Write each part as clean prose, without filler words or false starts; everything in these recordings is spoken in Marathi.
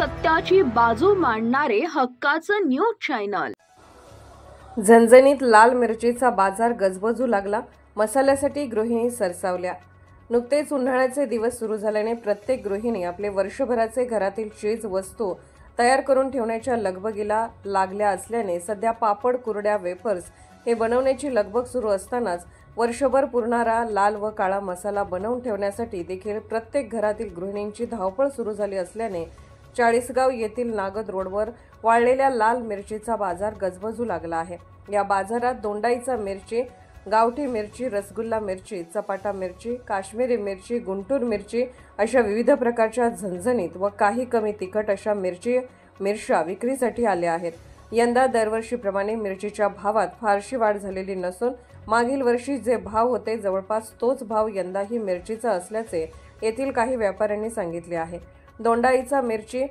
सत्याची बाजू मांडणारे हक्काचं न्यूज चॅनल। झणझणीत लाल मिरचीचा बाजार गजबजू लागला। मसाल्यासाठी गृहिणी सरसावल्या। नुकतेच उन्हाळ्याचे दिवस सुरू झाल्याने प्रत्येक गृहिणी आपले वर्षभराचे घरातील चीज वस्तू तयार करून ठेवण्याच्या लगबगीला लागल्या असल्याने सध्या पापड, कुरड्या, वेफर्स हे बनवण्याची लगबग सुरू असतानाच वर्षभर पुरणारा लाल व काळा मसाला बनवून ठेवण्यासाठी देखील प्रत्येक घरातील गृहिणींची धावपळ सुरू झाली असल्याने चाळीसगाव येथील नागद रोडवर वाळलेल्या लाल मिरचीचा बाजार गजबजू लागला आहे। या बाजारात दोंडाईचा मिरची, गावठी मिरची, रसगुल्ला मिरची, चपाटा मिरची, काश्मीरी मिरची, गुंटूर मिरची अशा विविध प्रकारच्या झणझणीत व काही कमी तिखट अशा मिरच्या विक्रीसाठी आल्या आहेत। यंदा दरवर्षीप्रमाणे मिरचीच्या भावात फारशी वाढ झालेली नसून मागील वर्षी जे भाव होते जवळपास तोच भाव यंदाही मिरचीचा असल्याचे येथील काही व्यापाऱ्यांनी सांगितले आहे। दोंडाईचा मिरची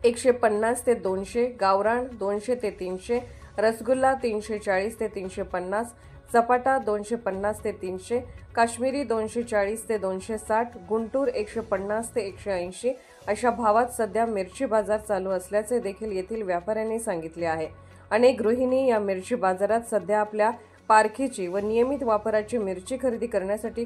150 ते 200, गावरान 200 ते 300, रसगुल्ला 340 ते 350, चपाटा 250 ते 300, काश्मीरी 240 ते 260, गुंटूर 150 ते 180 अशा भावात सध्या मिरची बाजार चालू असल्याचे देखील येथील व्यापाऱ्यांनी सांगितले आहे। अनेक गृहिणी या मिरची बाजारात सध्या आपल्या पारखीची व नियमित वापराची मिरची खरेदी करण्यासाठी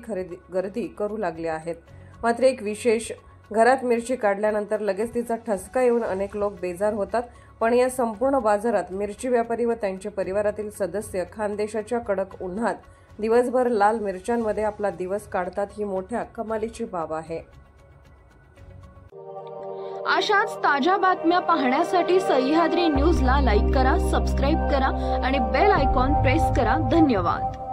गर्दी करू लागले आहेत। मात्र एक विशेष, घरात मिरची काढल्यानंतर लगेच तिचा ठसका येऊन अनेक लोक बेजार होतात, पण या संपूर्ण बाजारात मिरची व्यापारी व त्यांचे परिवारातील सदस्य खानदेशाच्या कडक उन्हात दिवसभर लाल मिरच्यांमध्ये आपला दिवस काढतात ही मोठ्या कमालीची बाब आहे। अशाच ताज्या बातम्या पाहण्यासाठी सह्याद्री न्यूजला लाईक करा, सबस्क्राइब करा आणि बेल आयकॉन प्रेस करा। धन्यवाद।